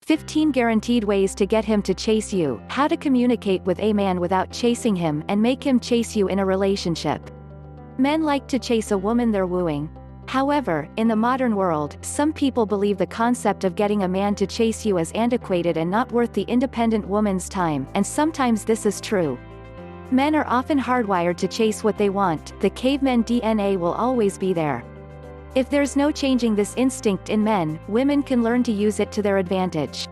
15 Guaranteed Ways to Get Him to Chase You. How to communicate with a man without chasing him and make him chase you in a relationship. Men like to chase a woman they're wooing. However, in the modern world, some people believe the concept of getting a man to chase you is antiquated and not worth the independent woman's time, and sometimes this is true. Men are often hardwired to chase what they want. The caveman DNA will always be there. If there's no changing this instinct in men, women can learn to use it to their advantage.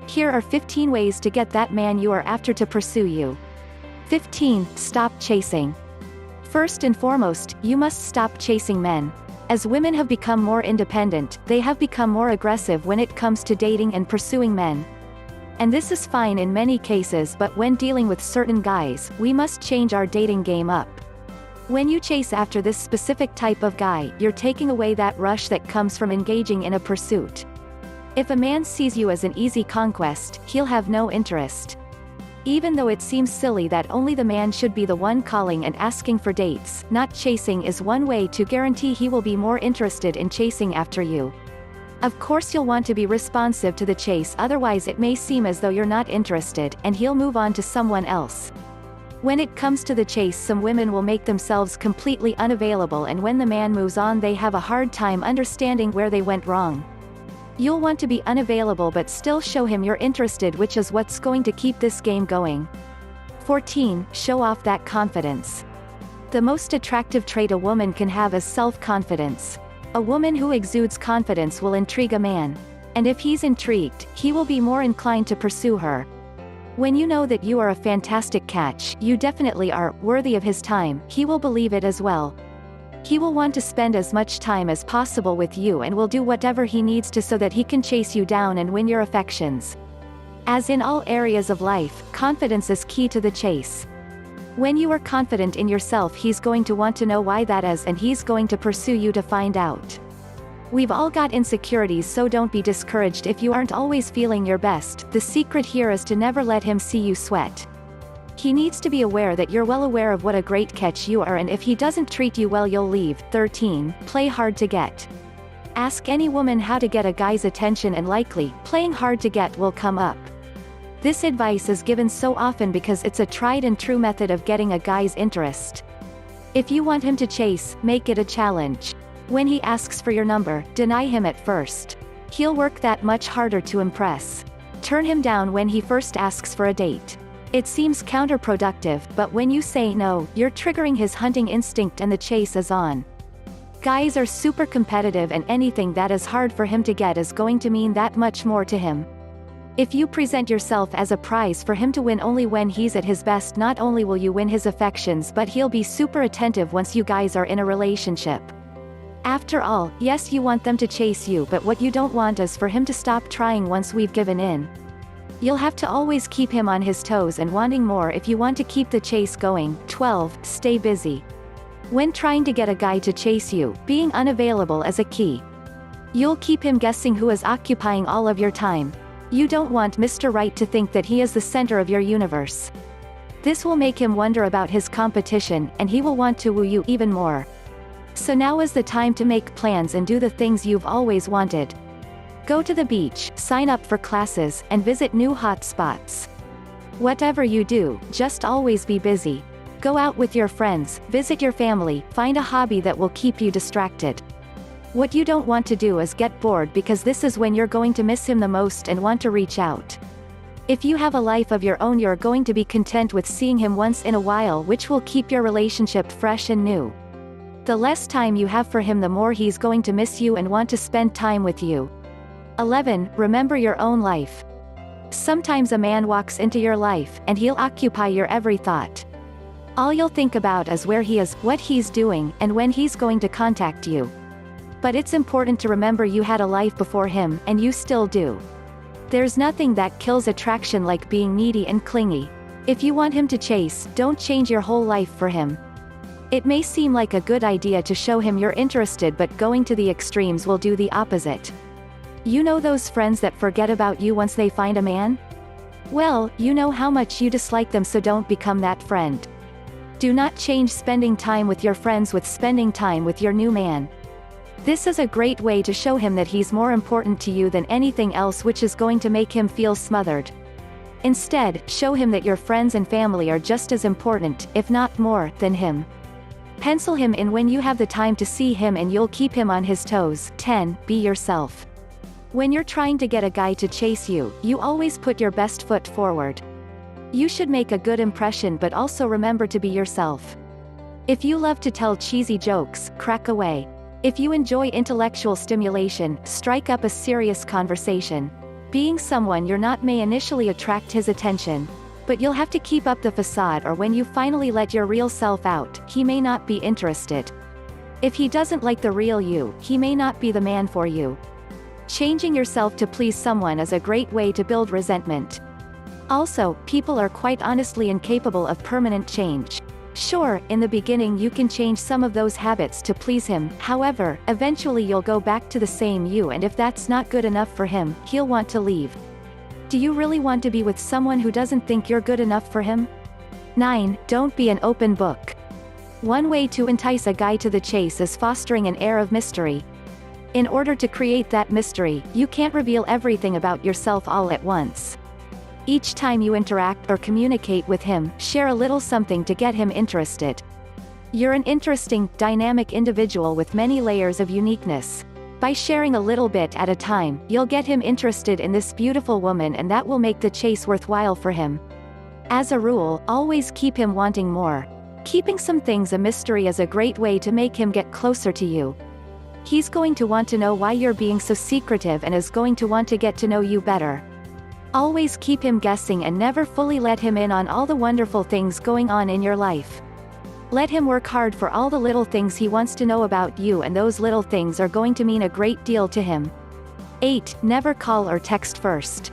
Here are 15 ways to get that man you are after to pursue you. 15. Stop chasing. First and foremost, you must stop chasing men. As women have become more independent, they have become more aggressive when it comes to dating and pursuing men. And this is fine in many cases, but when dealing with certain guys, we must change our dating game up. When you chase after this specific type of guy, you're taking away that rush that comes from engaging in a pursuit. If a man sees you as an easy conquest, he'll have no interest. Even though it seems silly that only the man should be the one calling and asking for dates, not chasing is one way to guarantee he will be more interested in chasing after you. Of course you'll want to be responsive to the chase, otherwise it may seem as though you're not interested, and he'll move on to someone else. When it comes to the chase, some women will make themselves completely unavailable, and when the man moves on they have a hard time understanding where they went wrong. You'll want to be unavailable but still show him you're interested, which is what's going to keep this game going. 14. Show off that confidence. The most attractive trait a woman can have is self-confidence. A woman who exudes confidence will intrigue a man. And if he's intrigued, he will be more inclined to pursue her. When you know that you are a fantastic catch, you definitely are, worthy of his time, he will believe it as well. He will want to spend as much time as possible with you and will do whatever he needs to so that he can chase you down and win your affections. As in all areas of life, confidence is key to the chase. When you are confident in yourself, he's going to want to know why that is, and he's going to pursue you to find out. We've all got insecurities, so don't be discouraged if you aren't always feeling your best. The secret here is to never let him see you sweat. He needs to be aware that you're well aware of what a great catch you are, and if he doesn't treat you well, you'll leave. 13. Play hard to get. Ask any woman how to get a guy's attention and likely, playing hard to get will come up. This advice is given so often because it's a tried and true method of getting a guy's interest. If you want him to chase, make it a challenge. When he asks for your number, deny him at first. He'll work that much harder to impress. Turn him down when he first asks for a date. It seems counterproductive, but when you say no, you're triggering his hunting instinct and the chase is on. Guys are super competitive, and anything that is hard for him to get is going to mean that much more to him. If you present yourself as a prize for him to win only when he's at his best, not only will you win his affections, but he'll be super attentive once you guys are in a relationship. After all, yes, you want them to chase you, but what you don't want is for him to stop trying once we've given in. You'll have to always keep him on his toes and wanting more if you want to keep the chase going. 12. Stay busy. When trying to get a guy to chase you, being unavailable is a key. You'll keep him guessing who is occupying all of your time. You don't want Mr. Right to think that he is the center of your universe. This will make him wonder about his competition, and he will want to woo you even more. So now is the time to make plans and do the things you've always wanted. Go to the beach, sign up for classes, and visit new hot spots. Whatever you do, just always be busy. Go out with your friends, visit your family, find a hobby that will keep you distracted. What you don't want to do is get bored, because this is when you're going to miss him the most and want to reach out. If you have a life of your own, you're going to be content with seeing him once in a while, which will keep your relationship fresh and new. The less time you have for him, the more he's going to miss you and want to spend time with you. 11. Remember your own life. Sometimes a man walks into your life, and he'll occupy your every thought. All you'll think about is where he is, what he's doing, and when he's going to contact you. But it's important to remember you had a life before him, and you still do. There's nothing that kills attraction like being needy and clingy. If you want him to chase, don't change your whole life for him. It may seem like a good idea to show him you're interested, but going to the extremes will do the opposite. You know those friends that forget about you once they find a man? Well, you know how much you dislike them, so don't become that friend. Do not change spending time with your friends with spending time with your new man. This is a great way to show him that he's more important to you than anything else, which is going to make him feel smothered. Instead, show him that your friends and family are just as important, if not more, than him. Pencil him in when you have the time to see him and you'll keep him on his toes. 10. Be yourself. When you're trying to get a guy to chase you, you always put your best foot forward. You should make a good impression, but also remember to be yourself. If you love to tell cheesy jokes, crack away. If you enjoy intellectual stimulation, strike up a serious conversation. Being someone you're not may initially attract his attention, but you'll have to keep up the facade, or when you finally let your real self out, he may not be interested. If he doesn't like the real you, he may not be the man for you. Changing yourself to please someone is a great way to build resentment. Also, people are quite honestly incapable of permanent change. Sure, in the beginning you can change some of those habits to please him, however, eventually you'll go back to the same you, and if that's not good enough for him, he'll want to leave. Do you really want to be with someone who doesn't think you're good enough for him? 9. Don't be an open book. One way to entice a guy to the chase is fostering an air of mystery. In order to create that mystery, you can't reveal everything about yourself all at once. Each time you interact or communicate with him, share a little something to get him interested. You're an interesting, dynamic individual with many layers of uniqueness. By sharing a little bit at a time, you'll get him interested in this beautiful woman, and that will make the chase worthwhile for him. As a rule, always keep him wanting more. Keeping some things a mystery is a great way to make him get closer to you. He's going to want to know why you're being so secretive and is going to want to get to know you better. Always keep him guessing and never fully let him in on all the wonderful things going on in your life. Let him work hard for all the little things he wants to know about you, and those little things are going to mean a great deal to him. 8. Never call or text first.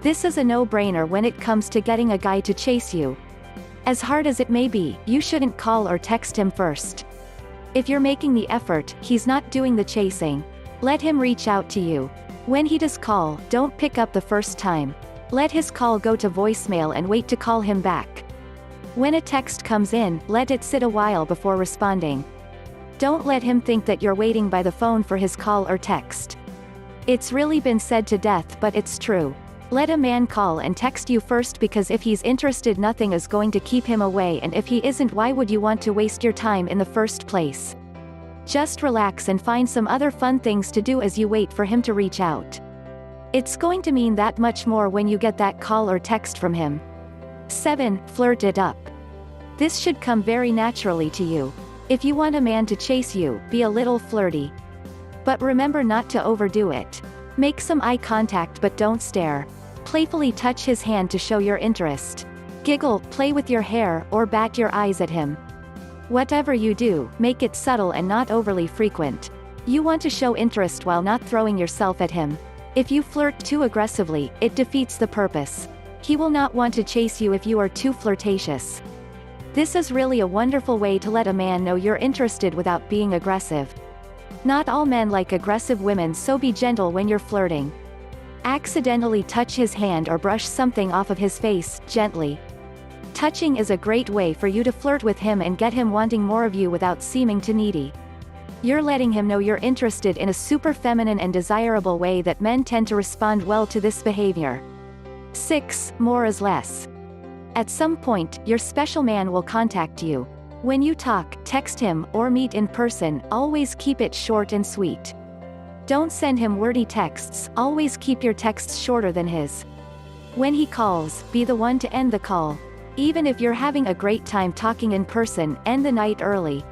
This is a no-brainer when it comes to getting a guy to chase you. As hard as it may be, you shouldn't call or text him first. If you're making the effort, he's not doing the chasing. Let him reach out to you. When he does call, don't pick up the first time. Let his call go to voicemail and wait to call him back. When a text comes in, let it sit a while before responding. Don't let him think that you're waiting by the phone for his call or text. It's really been said to death, but it's true. Let a man call and text you first, because if he's interested, nothing is going to keep him away, and if he isn't, why would you want to waste your time in the first place? Just relax and find some other fun things to do as you wait for him to reach out. It's going to mean that much more when you get that call or text from him. 7. Flirt it up. This should come very naturally to you. If you want a man to chase you, be a little flirty. But remember not to overdo it. Make some eye contact but don't stare. Playfully touch his hand to show your interest. Giggle, play with your hair, or bat your eyes at him. Whatever you do, make it subtle and not overly frequent. You want to show interest while not throwing yourself at him. If you flirt too aggressively, it defeats the purpose. He will not want to chase you if you are too flirtatious. This is really a wonderful way to let a man know you're interested without being aggressive. Not all men like aggressive women, so be gentle when you're flirting. Accidentally touch his hand or brush something off of his face, gently. Touching is a great way for you to flirt with him and get him wanting more of you without seeming too needy. You're letting him know you're interested in a super feminine and desirable way that men tend to respond well to this behavior. 6. More is less. At some point, your special man will contact you. When you talk, text him, or meet in person, always keep it short and sweet. Don't send him wordy texts, always keep your texts shorter than his. When he calls, be the one to end the call. Even if you're having a great time talking in person, end the night early.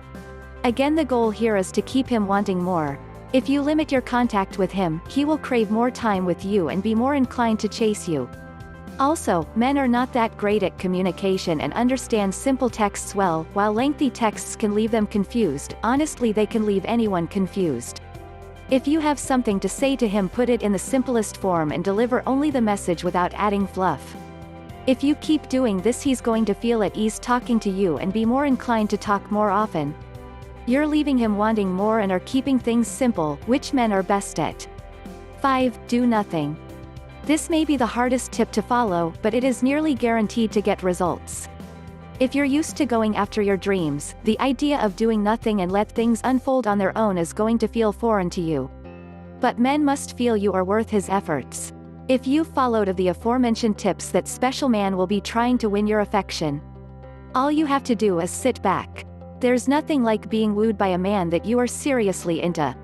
Again, the goal here is to keep him wanting more. If you limit your contact with him, he will crave more time with you and be more inclined to chase you. Also, men are not that great at communication and understand simple texts well, while lengthy texts can leave them confused. Honestly, they can leave anyone confused. If you have something to say to him, put it in the simplest form and deliver only the message without adding fluff. If you keep doing this, he's going to feel at ease talking to you and be more inclined to talk more often. You're leaving him wanting more and are keeping things simple, which men are best at. 5. Do nothing. This may be the hardest tip to follow, but it is nearly guaranteed to get results. If you're used to going after your dreams, the idea of doing nothing and let things unfold on their own is going to feel foreign to you. But men must feel you are worth his efforts. If you've followed of the aforementioned tips, that special man will be trying to win your affection. All you have to do is sit back. There's nothing like being wooed by a man that you are seriously into.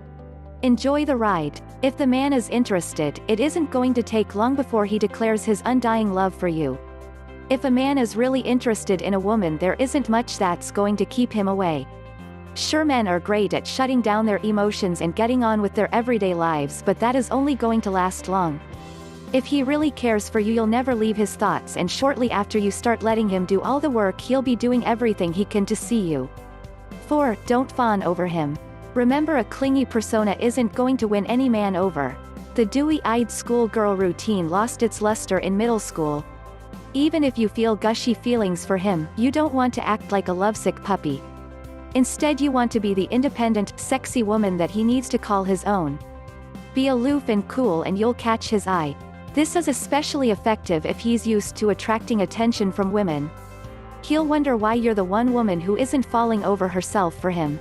Enjoy the ride. If the man is interested, it isn't going to take long before he declares his undying love for you. If a man is really interested in a woman, there isn't much that's going to keep him away. Sure, men are great at shutting down their emotions and getting on with their everyday lives, but that is only going to last long. If he really cares for you, you'll never leave his thoughts, and shortly after you start letting him do all the work, he'll be doing everything he can to see you. 4. Don't fawn over him. Remember, a clingy persona isn't going to win any man over. The dewy-eyed schoolgirl routine lost its luster in middle school. Even if you feel gushy feelings for him, you don't want to act like a lovesick puppy. Instead, you want to be the independent, sexy woman that he needs to call his own. Be aloof and cool and you'll catch his eye. This is especially effective if he's used to attracting attention from women. He'll wonder why you're the one woman who isn't falling over herself for him.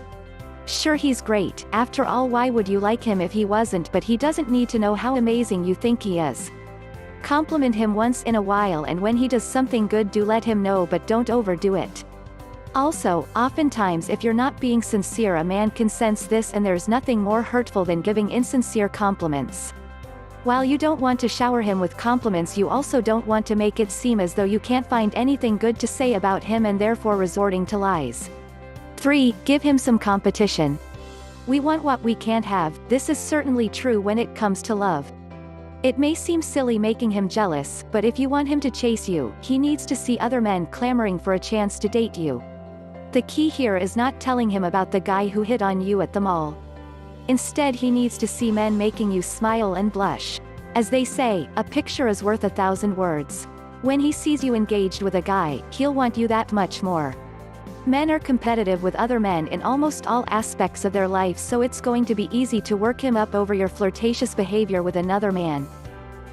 Sure, he's great, after all, why would you like him if he wasn't? But he doesn't need to know how amazing you think he is. Compliment him once in a while, and when he does something good, do let him know, but don't overdo it. Also, oftentimes if you're not being sincere, a man can sense this, and there's nothing more hurtful than giving insincere compliments. While you don't want to shower him with compliments, you also don't want to make it seem as though you can't find anything good to say about him and therefore resorting to lies. 3. Give him some competition. We want what we can't have. This is certainly true when it comes to love. It may seem silly making him jealous, but if you want him to chase you, he needs to see other men clamoring for a chance to date you. The key here is not telling him about the guy who hit on you at the mall. Instead, he needs to see men making you smile and blush. As they say, a picture is worth 1,000 words. When he sees you engaged with a guy, he'll want you that much more. Men are competitive with other men in almost all aspects of their life, so it's going to be easy to work him up over your flirtatious behavior with another man.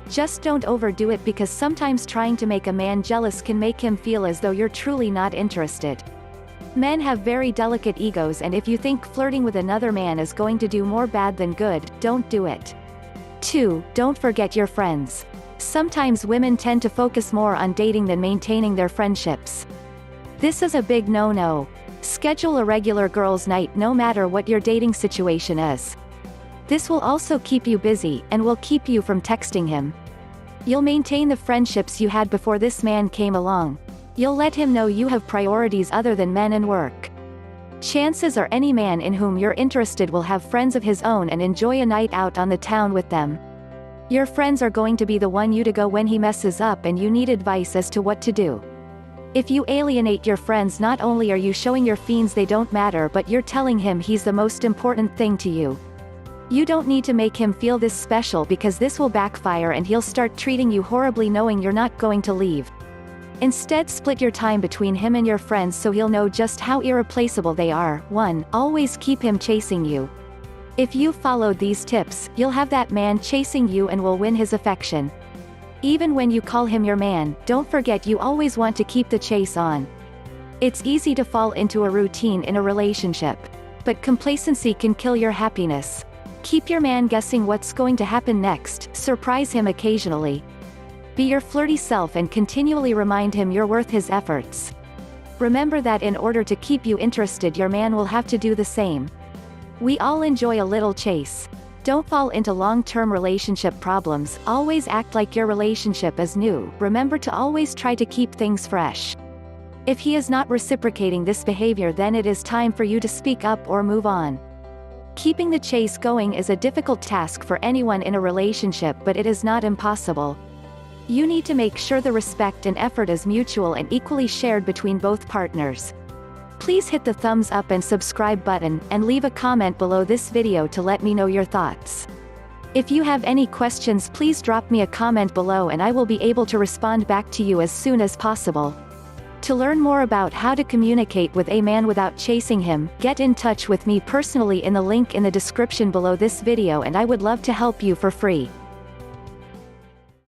Just don't overdo it, because sometimes trying to make a man jealous can make him feel as though you're truly not interested. Men have very delicate egos, and if you think flirting with another man is going to do more bad than good, don't do it. 2. Don't forget your friends. Sometimes women tend to focus more on dating than maintaining their friendships. This is a big no-no. Schedule a regular girls' night no matter what your dating situation is. This will also keep you busy, and will keep you from texting him. You'll maintain the friendships you had before this man came along. You'll let him know you have priorities other than men and work. Chances are any man in whom you're interested will have friends of his own and enjoy a night out on the town with them. Your friends are going to be the one you to go when he messes up and you need advice as to what to do. If you alienate your friends, not only are you showing your fiends they don't matter, but you're telling him he's the most important thing to you. You don't need to make him feel this special, because this will backfire and he'll start treating you horribly knowing you're not going to leave. Instead, split your time between him and your friends so he'll know just how irreplaceable they are. 1. Always keep him chasing you. If you've followed these tips, you'll have that man chasing you and will win his affection. Even when you call him your man, don't forget you always want to keep the chase on. It's easy to fall into a routine in a relationship. But complacency can kill your happiness. Keep your man guessing what's going to happen next, surprise him occasionally. Be your flirty self and continually remind him you're worth his efforts. Remember that in order to keep you interested, your man will have to do the same. We all enjoy a little chase. Don't fall into long-term relationship problems. Always act like your relationship is new. Remember to always try to keep things fresh. If he is not reciprocating this behavior, then it is time for you to speak up or move on. Keeping the chase going is a difficult task for anyone in a relationship, but it is not impossible. You need to make sure the respect and effort is mutual and equally shared between both partners. Please hit the thumbs up and subscribe button, and leave a comment below this video to let me know your thoughts. If you have any questions, please drop me a comment below and I will be able to respond back to you as soon as possible. To learn more about how to communicate with a man without chasing him, get in touch with me personally in the link in the description below this video, and I would love to help you for free.